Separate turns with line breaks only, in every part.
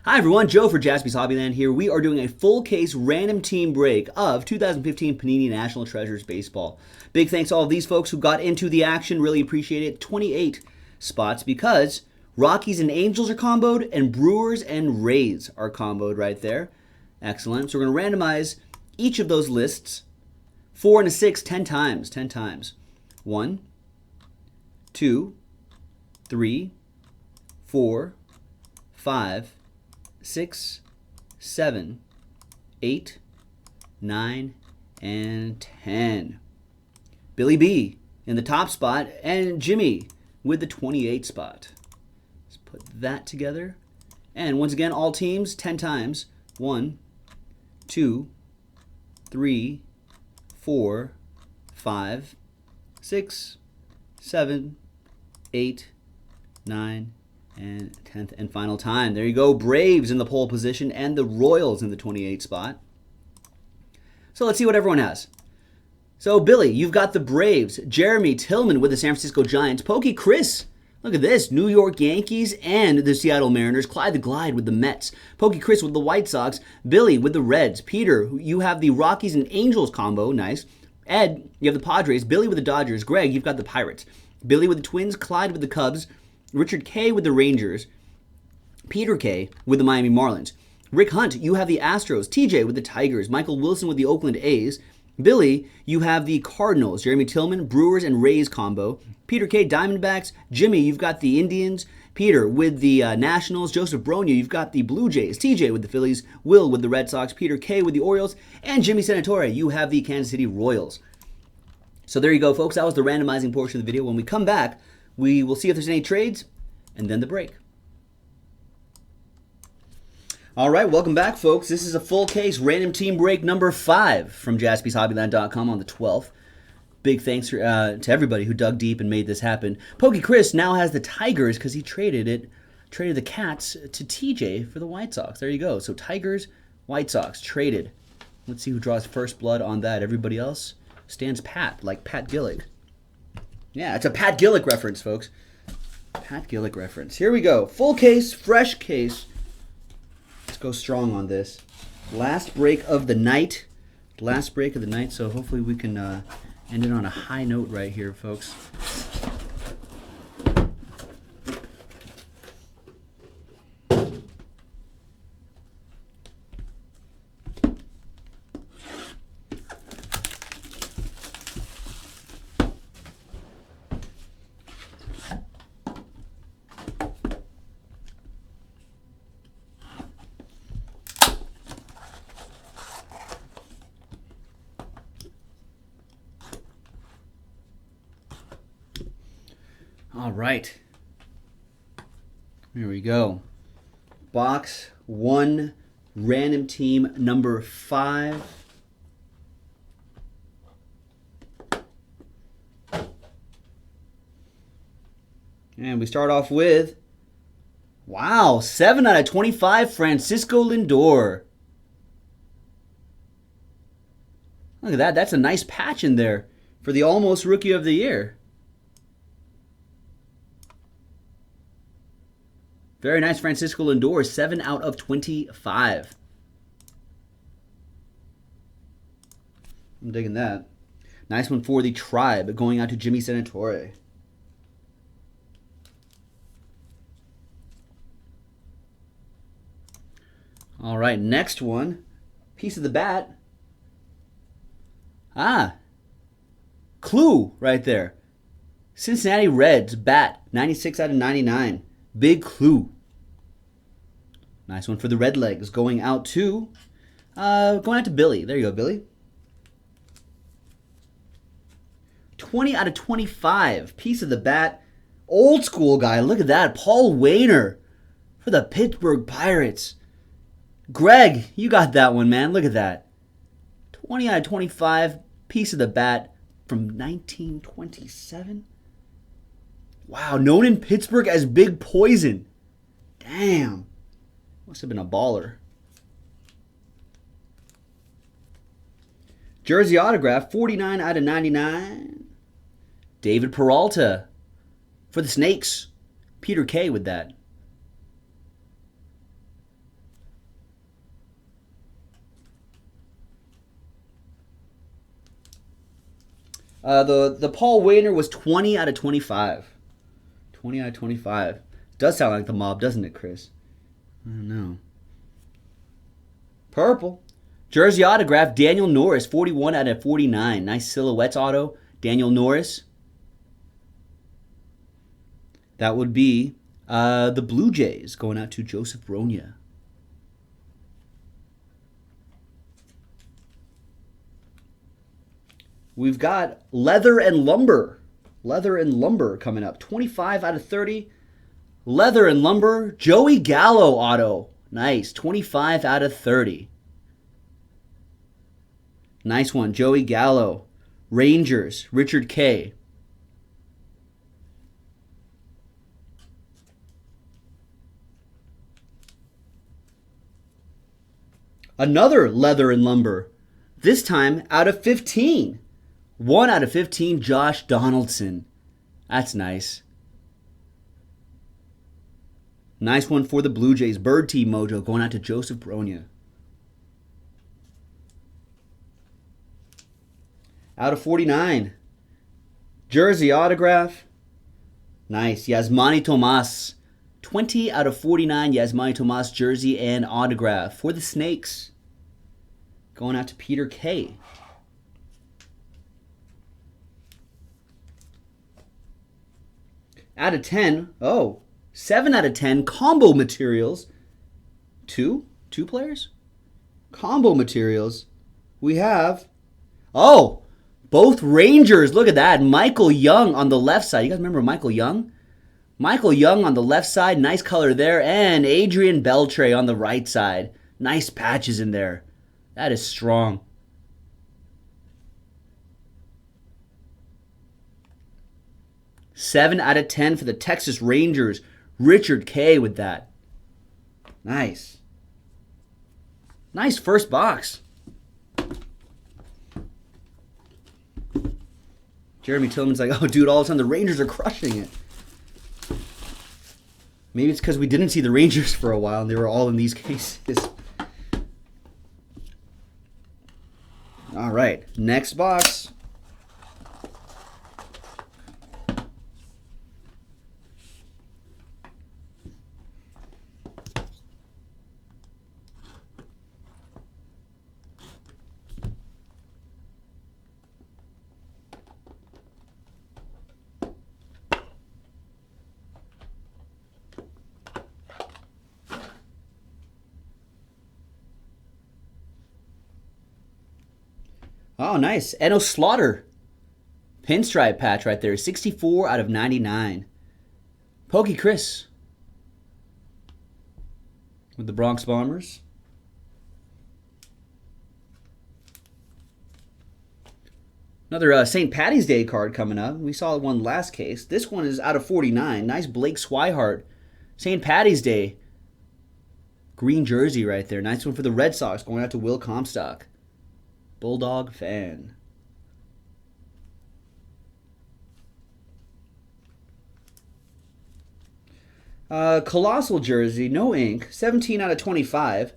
Hi everyone, Joe for Jaspy's Hobbyland here. We are doing a full case random team break of 2015 Panini National Treasures Baseball. Big thanks to all of these folks who got into the action. Really appreciate it. 28 spots because Rockies and Angels are comboed and Brewers and Rays are comboed right there. Excellent. So we're going to randomize each of those lists. 4 and a 6, 10 times. 10 times. 1, 2, 3, 4, 5, 6, 7, 8, 9, and 10. Billy B in the top spot and Jimmy with the 28 spot. Let's put that together. And once again, all teams 10 times. 1, 2, 3, 4, 5, 6, 7, 8, 9, and 10th and final time. There you go. Braves in the pole position and the Royals in the 28 spot. So let's see what everyone has. So Billy, you've got the Braves. Jeremy Tillman with the San Francisco Giants. Pokey Chris, look at this. New York Yankees and the Seattle Mariners. Clyde the Glide with the Mets. Pokey Chris with the White Sox. Billy with the Reds. Peter, you have the Rockies and Angels combo. Nice. Ed, you have the Padres. Billy with the Dodgers. Greg, you've got the Pirates. Billy with the Twins. Clyde with the Cubs. Richard K. with the Rangers. Peter K. with the Miami Marlins. Rick Hunt, you have the Astros. TJ with the Tigers. Michael Wilson with the Oakland A's. Billy, you have the Cardinals. Jeremy Tillman, Brewers and Rays combo. Peter K. Diamondbacks. Jimmy, you've got the Indians. Peter with the Nationals. Joseph Bronya, you've got the Blue Jays. TJ with the Phillies. Will with the Red Sox. Peter K. with the Orioles. And Jimmy Senatore, you have the Kansas City Royals. So there you go, folks. That was the randomizing portion of the video. When we come back, we will see if there's any trades, and then the break. All right, welcome back, folks. This is a full case random team break number 5 from JaspysHobbyland.com on the 12th. Big thanks to everybody who dug deep and made this happen. Pokey Chris now has the Tigers because he traded the Cats to TJ for the White Sox. There you go. So Tigers, White Sox traded. Let's see who draws first blood on that. Everybody else stands pat, like Pat Gillick. Yeah, it's a Pat Gillick reference, folks. Pat Gillick reference. Here we go. Full case, fresh case. Let's go strong on this. Last break of the night. Last break of the night, so hopefully we can end it on a high note right here, folks. All right. Here we go. Box 1, random team number 5. And we start off with, wow, 7 out of 25, Francisco Lindor. Look at that. That's a nice patch in there for the almost Rookie of the Year. Very nice, Francisco Lindor, 7 out of 25. I'm digging that. Nice one for the Tribe, going out to Jimmy Senatore. All right, next one. Piece of the bat. Clue right there. Cincinnati Reds, bat, 96 out of 99. Big clue. Nice one for the Red Legs. Going out to Billy. There you go, Billy. 20 out of 25. Piece of the bat. Old school guy. Look at that. Paul Wainer for the Pittsburgh Pirates. Greg, you got that one, man. Look at that. 20 out of 25. Piece of the bat from 1927. Wow, known in Pittsburgh as Big Poison. Damn. Must have been a baller. Jersey autograph, 49 out of 99. David Peralta for the Snakes. Peter K with that. The Paul Wainer was 20 out of 25. 20 out of 25. Does sound like the mob, doesn't it, Chris? I don't know. Purple. Jersey autograph, Daniel Norris, 41 out of 49. Nice silhouettes auto, Daniel Norris. That would be the Blue Jays going out to Joseph Bronya. We've got Leather and Lumber. Leather and Lumber coming up. 25 out of 30. Leather and Lumber. Joey Gallo auto. Nice. 25 out of 30. Nice one. Joey Gallo. Rangers. Richard K. Another Leather and Lumber. This time out of 15. 1 out of 15, Josh Donaldson. That's nice. Nice one for the Blue Jays. Bird Team Mojo going out to Joseph Bronya. Out of 49. Jersey autograph. Nice. Yasmani Tomas. 20 out of 49, Yasmani Tomas jersey and autograph for the Snakes. Going out to Peter K. Out of 10, 7 out of 10, combo materials. Two players? Combo materials. We have, both Rangers. Look at that. Michael Young on the left side. You guys remember Michael Young? Michael Young on the left side. Nice color there. And Adrian Beltre on the right side. Nice patches in there. That is strong. Seven out of 10 for the Texas Rangers. Richard K with that. Nice. Nice first box. Jeremy Tillman's like, oh, dude, all of a sudden the Rangers are crushing it. Maybe it's because we didn't see the Rangers for a while and they were all in these cases. All right, next box. Oh, nice. Eno Slaughter. Pinstripe patch right there. 64 out of 99. Pokey Chris. With the Bronx Bombers. Another St. Patty's Day card coming up. We saw one last case. This one is out of 49. Nice Blake Swihart. St. Patty's Day. Green jersey right there. Nice one for the Red Sox. Going out to Will Comstock. Bulldog fan. Colossal jersey, no ink. 17 out of 25.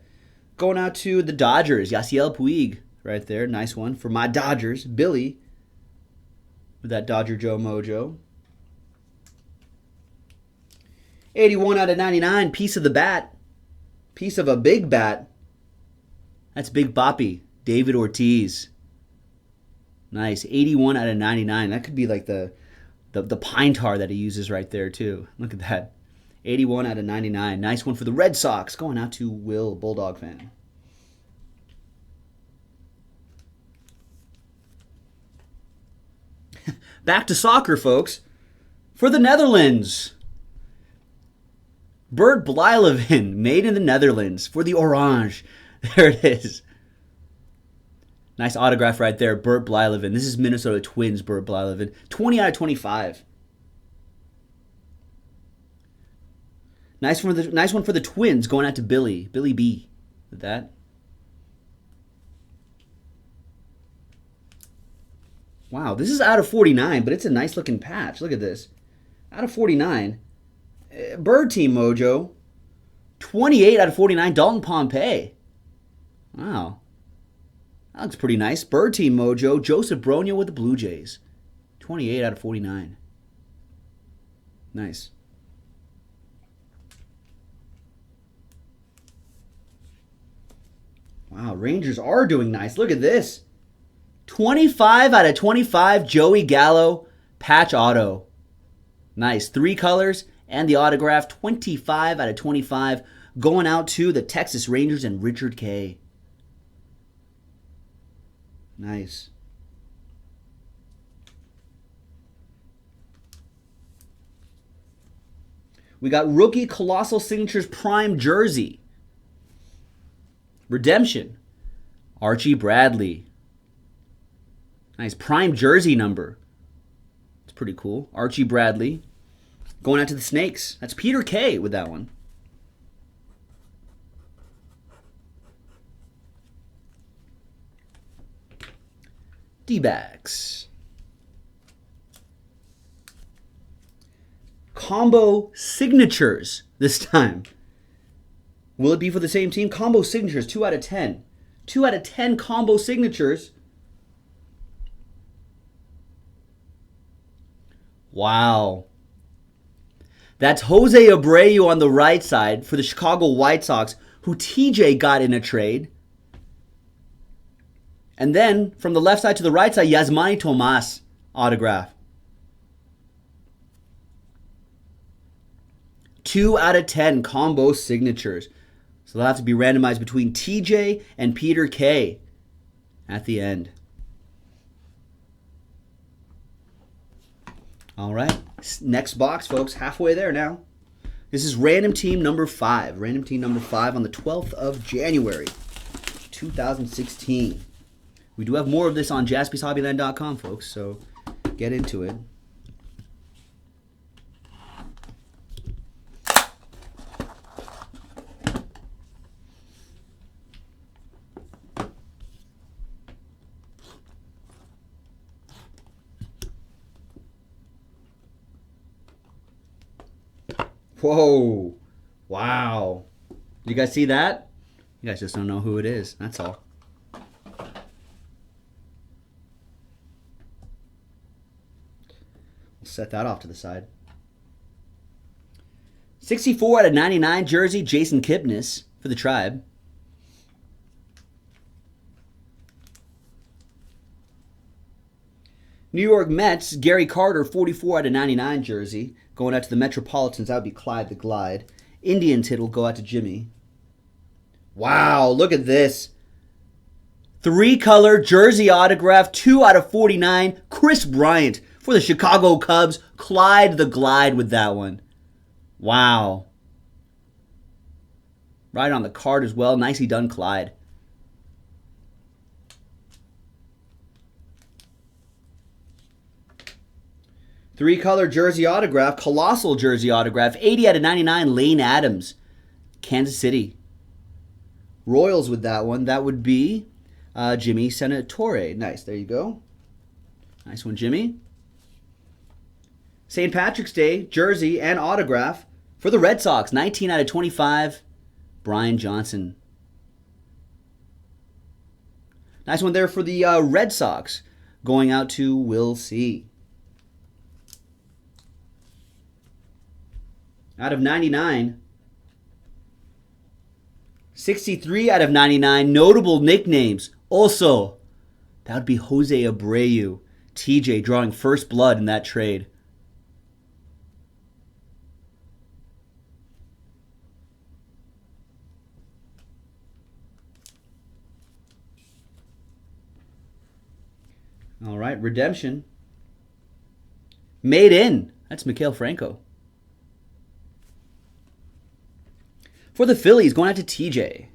Going out to the Dodgers. Yasiel Puig right there. Nice one for my Dodgers. Billy with that Dodger Joe mojo. 81 out of 99. Piece of the bat. Piece of a big bat. That's Big Boppy. David Ortiz. Nice. 81 out of 99. That could be like the pine tar that he uses right there too. Look at that. 81 out of 99. Nice one for the Red Sox. Going out to Will, Bulldog fan. Back to soccer, folks. For the Netherlands. Bert Blyleven, made in the Netherlands. For the Orange. There it is. Nice autograph right there, Bert Blyleven. This is Minnesota Twins, Bert Blyleven. 20 out of 25. Nice one for the Twins, going out to Billy B. With that. Wow, this is out of 49, but it's a nice looking patch. Look at this. Out of 49. Bird Team Mojo. 28 out of 49, Dalton Pompey. Wow. That looks pretty nice. Bird Team Mojo, Joseph Bronya with the Blue Jays. 28 out of 49. Nice. Wow, Rangers are doing nice. Look at this. 25 out of 25, Joey Gallo, patch auto. Nice. 3 colors and the autograph. 25 out of 25 going out to the Texas Rangers and Richard K. Nice. We got rookie Colossal Signatures Prime Jersey. Redemption. Archie Bradley. Nice prime jersey number. It's pretty cool. Archie Bradley. Going out to the Snakes. That's Peter K with that one. D-backs. Combo signatures this time. Will it be for the same team? Combo signatures, 2 out of 10. 2 out of 10 combo signatures. Wow. That's Jose Abreu on the right side for the Chicago White Sox, who TJ got in a trade. And then, from the left side to the right side, Yasmani Tomas autograph. 2 out of 10 combo signatures. So they'll have to be randomized between TJ and Peter K at the end. All right. Next box, folks. Halfway there now. This is random team number 5. Random team number 5 on the 12th of January, 2016. We do have more of this on jaspyshobbyland.com, folks, so get into it. Whoa. Wow. You guys see that? You guys just don't know who it is. That's all. We'll set that off to the side. 64 out of 99 jersey, Jason Kipnis for the Tribe. New York Mets, Gary Carter, 44 out of 99 jersey. Going out to the Metropolitans, that would be Clyde the Glide. Indians hit will go out to Jimmy. Wow, look at this. 3-color jersey autograph, 2 out of 49. Chris Bryant for the Chicago Cubs. Clyde the Glide with that one. Wow. Right on the card as well. Nicely done, Clyde. Three-color jersey autograph, colossal jersey autograph, 80 out of 99, Lane Adams, Kansas City. Royals with that one, that would be Jimmy Senatore. Nice, there you go. Nice one, Jimmy. St. Patrick's Day jersey and autograph for the Red Sox, 19 out of 25, Brian Johnson. Nice one there for the Red Sox, going out to Will C. Out of 99. 63 out of 99. Notable nicknames. Also, that would be Jose Abreu. TJ drawing first blood in that trade. All right, redemption. Made in. That's Mikael Franco. For the Phillies, going out to TJ.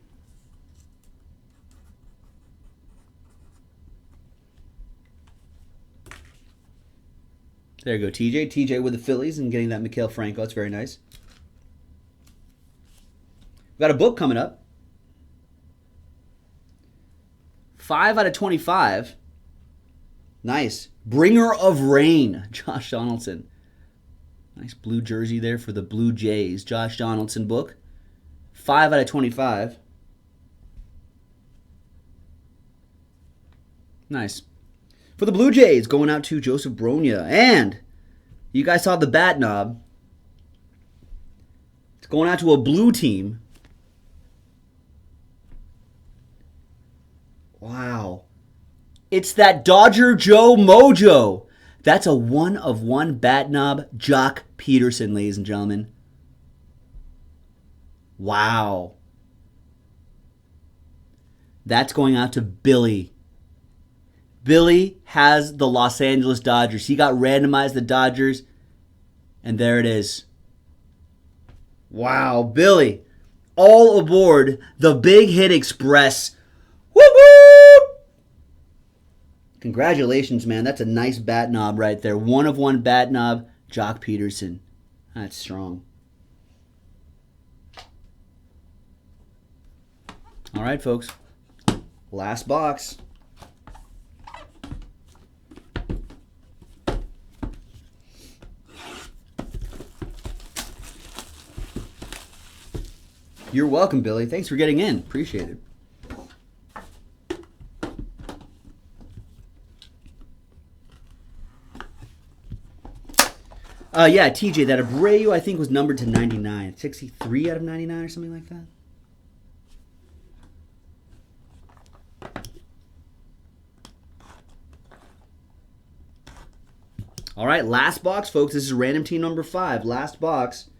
There you go, TJ. TJ with the Phillies and getting that Mikael Franco. That's very nice. We've got a book coming up. 5 out of 25. Nice. Bringer of Rain, Josh Donaldson. Nice blue jersey there for the Blue Jays. Josh Donaldson book. 5 out of 25. Nice. For the Blue Jays, going out to Joseph Bronya. And you guys saw the bat knob. It's going out to a blue team. Wow. It's that Dodger Joe Mojo. That's a 1/1 bat knob. JOC Peterson, ladies and gentlemen. Wow. That's going out to Billy. Billy has the Los Angeles Dodgers. He got randomized the Dodgers. And there it is. Wow, Billy. All aboard the Big Hit Express. Woo-woo! Congratulations, man. That's a nice bat knob right there. 1/1 bat knob, JOC Peterson. That's strong. All right, folks. Last box. You're welcome, Billy. Thanks for getting in. Appreciate it. Yeah, TJ, that Abreu I think was numbered to 99. 63 out of 99 or something like that. All right, last box, folks. This is random team number 5. Last box.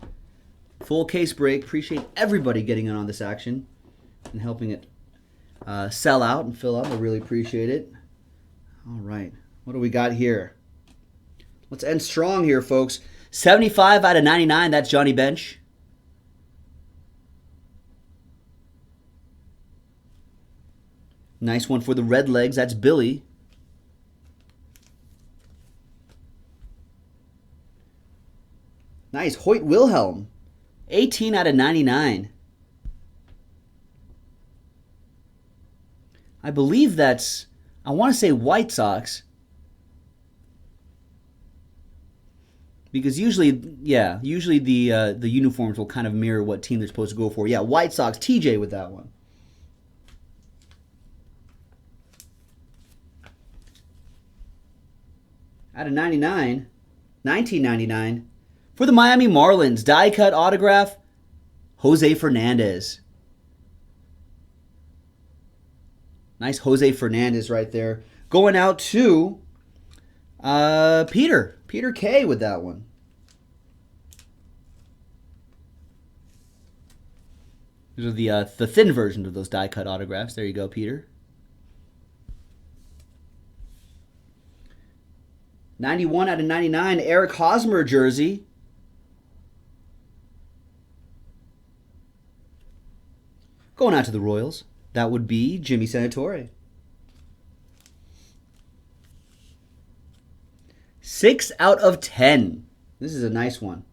Full case break. Appreciate everybody getting in on this action and helping it sell out and fill up. I really appreciate it. All right. What do we got here? Let's end strong here, folks. 75 out of 99. That's Johnny Bench. Nice one for the Red Legs. That's Billy. Nice. Hoyt Wilhelm. 18 out of 99. I believe that's, I want to say White Sox. Because usually the uniforms will kind of mirror what team they're supposed to go for. Yeah, White Sox. TJ with that one. Out of 99, 1999. For the Miami Marlins, die cut autograph, Jose Fernandez. Nice Jose Fernandez right there. Going out to Peter K with that one. These are the thin version of those die cut autographs. There you go, Peter. 91 out of 99, Eric Hosmer jersey. Going out to the Royals, that would be Jimmy Senatore. 6 out of 10. This is a nice one.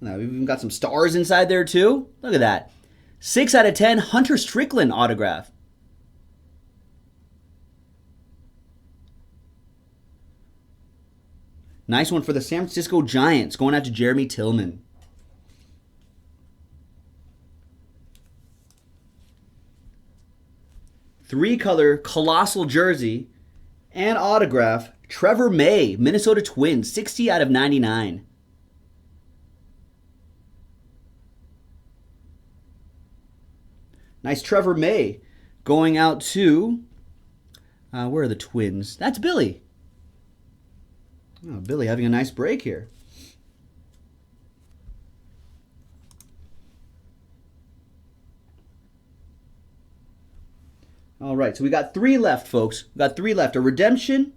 Now, we've even got some stars inside there too. Look at that. 6 out of 10, Hunter Strickland autograph. Nice one for the San Francisco Giants, going out to Jeremy Tillman. Three-color colossal jersey and autograph, Trevor May, Minnesota Twins, 60 out of 99. Nice Trevor May going out to, where are the Twins? That's Billy. Oh, Billy having a nice break here. All right, so we got 3 left, folks. We got 3 left. A redemption,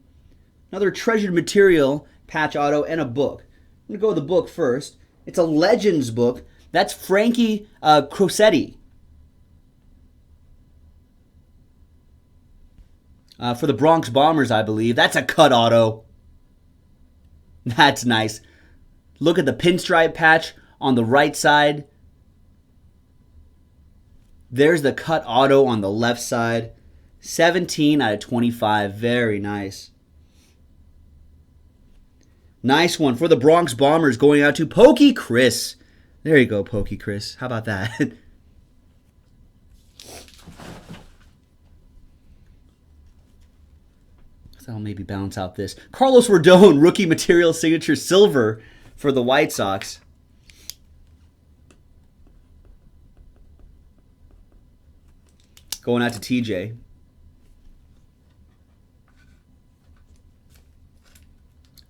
another treasured material, patch auto, and a book. I'm going to go with the book first. It's a Legends book. That's Frankie Crosetti. For the Bronx Bombers, I believe. That's a cut auto. That's nice. Look at the pinstripe patch on the right side. There's the cut auto on the left side. 17 out of 25. Very nice. Nice one for the Bronx Bombers going out to Pokey Chris. There you go, Pokey Chris. How about that? So I'll maybe balance out this. Carlos Rodon, rookie material signature silver for the White Sox. Going out to TJ.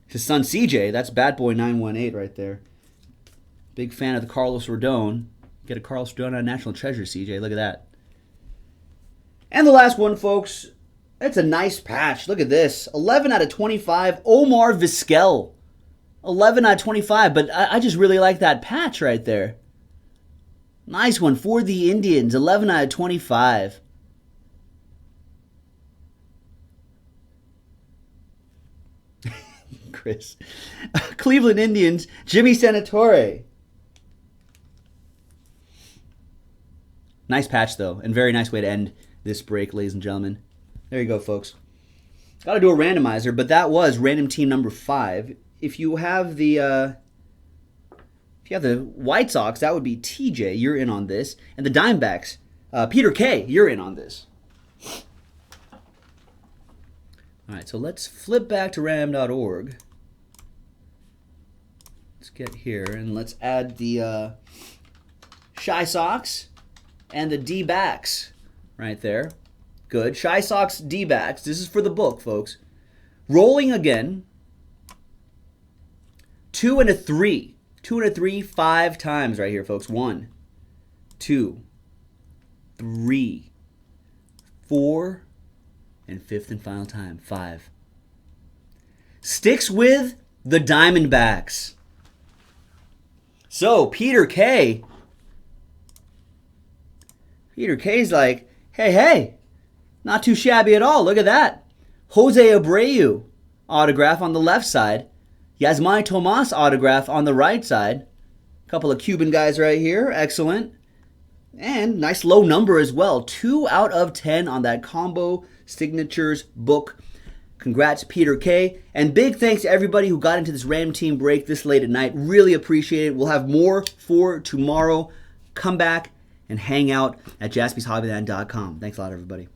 His son CJ, that's Bat Boy 918 right there. Big fan of the Carlos Rodon. Get a Carlos Rodon on National Treasure, CJ. Look at that. And the last one, folks. It's a nice patch. Look at this. 11 out of 25. Omar Vizquel. 11 out of 25. But I just really like that patch right there. Nice one for the Indians. 11 out of 25. Chris. Cleveland Indians, Jimmy Senatore. Nice patch, though, and very nice way to end this break, ladies and gentlemen. There you go, folks. Got to do a randomizer, but that was random team number 5. If you have the White Sox, that would be TJ. You're in on this, and the Diamondbacks, Peter K. You're in on this. All right, so let's flip back to random.org. Let's get here, and let's add the Shy Sox and the D-backs right there. Good. Shy Sox, D-backs. This is for the book, folks. Rolling again. 2 and a 3. 2 and a 3, 5 times right here, folks. 1, 2, 3, 4, and 5th and final time, 5. Sticks with the Diamondbacks. So, Peter K. Peter K's like, hey, not too shabby at all. Look at that. Jose Abreu autograph on the left side. Yasmani Tomas autograph on the right side. Couple of Cuban guys right here. Excellent. And nice low number as well. 2 out of 10 on that combo signatures book. Congrats, Peter K. And big thanks to everybody who got into this random team break this late at night. Really appreciate it. We'll have more for tomorrow. Come back and hang out at jaspyshobbyland.com. Thanks a lot, everybody.